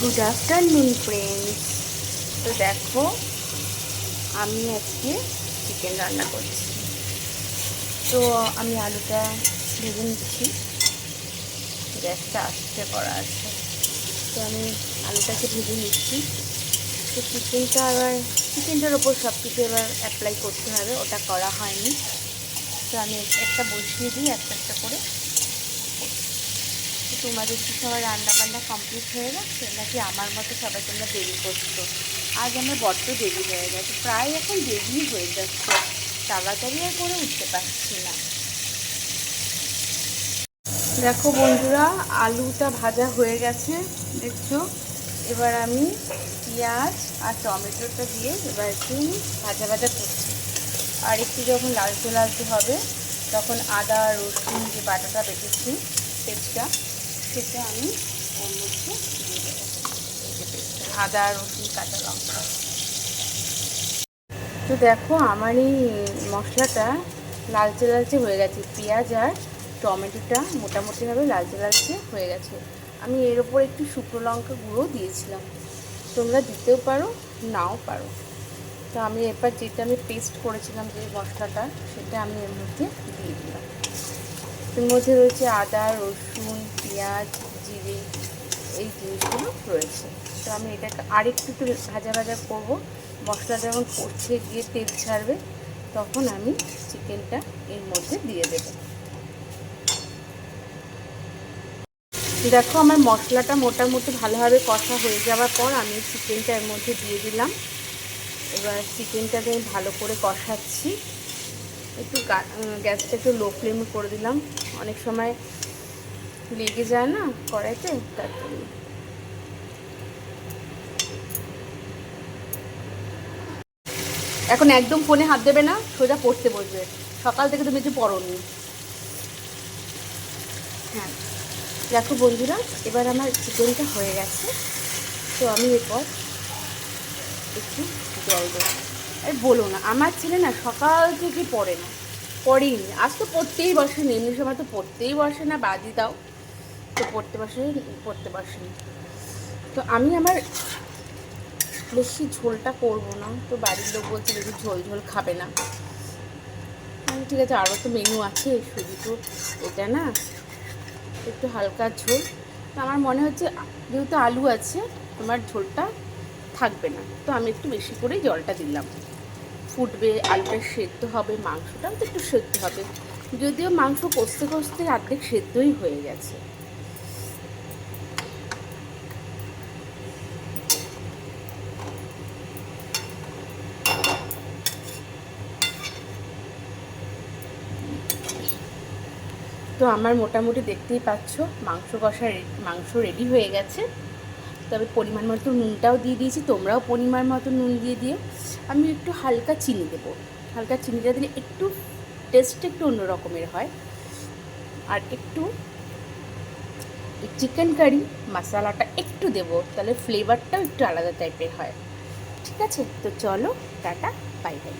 Good afternoon friends. তো দেখো, আমি আজকে চিকেন রান্না করছি। তো আমি আলুটা ভেজে নিচ্ছি, গ্যাসটা আস্তে করা আছে। তো আমি আলুটাকে ভেজে নিচ্ছি। তো চিকেনটার ওপর সব কিছু এবার অ্যাপ্লাই করতে হবে, ওটা করা হয়নি। তো আমি একটা বসিয়ে দিই একটা একটা করে। তোমাদের কি সবাই রান্নাবান্না কমপ্লিট হয়ে গেছে, নাকি আমার মতো সবাই তোমরা দেরি করছো? আজ আমার বড্ড দেরি হয়ে গেছে, প্রায় এখন দেরি হয়ে যাচ্ছে, তাড়াতাড়ি আর করে উঠতে পারছি না। দেখো বন্ধুরা, আলুটা ভাজা হয়ে গেছে, দেখছো। এবার আমি পেঁয়াজ আর টমেটোটা দিয়ে এবার একটু ভাজা ভাজা করছি। আর একটু যখন লালচে লালচে হবে, তখন আদা রসুন যে বাটাটা বেটেছি, পেস্টটা, সেটা আমি ওর মধ্যে দিয়ে দেবো। এই যে পেস্টটা, আদা রসুন কাঁচা লঙ্কা। তো দেখো, আমার এই মশলাটা লালচে লালচে হয়ে গেছে, পেঁয়াজ আর টমেটোটা মোটামুটিভাবে লালচে লালচে হয়ে গেছে। আমি এর ওপর একটু শুকনো লঙ্কা গুঁড়ো দিয়েছিলাম, তোমরা দিতেও পারো নাও পারো। তো আমি এবার যেটা আমি পেস্ট করেছিলাম যে মশলাটা, সেটা আমি এর মধ্যে দিয়ে দিলাম। এর মধ্যে রয়েছে আদা রসুন পেঁয়াজ জিরে, এই জিনিসগুলো রয়েছে। তো আমি এটাকে আরেকটু একটু ভাজা ভাজা করবো। মশলা যখন কষে গিয়ে তেল ছাড়বে, তখন আমি চিকেনটা এর মধ্যে দিয়ে দেব। দেখো, আমার মশলাটা মোটামুটি ভালোভাবে কষা হয়ে যাওয়ার পর আমি চিকেনটা এর মধ্যে দিয়ে দিলাম। এবার চিকেনটাকে আমি ভালো করে কষাচ্ছি। একটু গ্যাসটা একটু লো ফ্লেমে করে দিলাম, অনেক সময় লেগে যায় না কড়াইতে, তার জন্য। এখন একদম ফোনে হাত দেবে না, সোজা পড়তে বসবে। সকাল থেকে তুমি কিছু পড়োনি। হ্যাঁ, দেখো বন্ধুরা, এবার আমার চিকেনটা হয়ে গেছে। তো আমি এরপর একটু জল দেবো। আর বলো না, আমার ছেলে না সকাল থেকে পড়ে না, পড়েই নি। আজ তো পড়তেই বসেনি, এমনি সময় তো পড়তেই বসে না, বাদি দাও। তো পড়তে বসেনি। তো আমি আমার বেশি ঝোলটা করবো না, তো বাড়ির লোক বলছে বেশি ঝোল ঝোল খাবে না। ঠিক আছে, আরও তো মেনু আছে, শুধু তো এটা না, একটু হালকা ঝোল। তো আমার মনে হচ্ছে যেহেতু আলু আছে, তোমার ঝোলটা থাকবে না, তো আমি একটু বেশি করেই জলটা দিলাম। ফুটবে, আলুটা সেদ্ধ হবে, মাংসটাও তো একটু সেদ্ধ হবে। যদিও মাংস কষতে কষতে অর্ধেক সেদ্ধই হয়ে গেছে। তো আমার মোটামুটি দেখতেই পাচ্ছ মাংস রেডি হয়ে গেছে। তবে পরিমাণ মতো নুনটাও দিয়ে দিয়েছি, তোমরাও পরিমাণ মতো নুন দিয়ে দিও। আমি একটু হালকা চিনি দেবো, হালকা চিনিটা দিলে একটু টেস্ট একটু অন্য রকমের হয়। আর একটু চিকেন কারি মশলাটা একটু দেবো, তাহলে ফ্লেভারটাও একটু আলাদা টাইপের হয়। ঠিক আছে, তো চলো, টাটা, বাই বাই।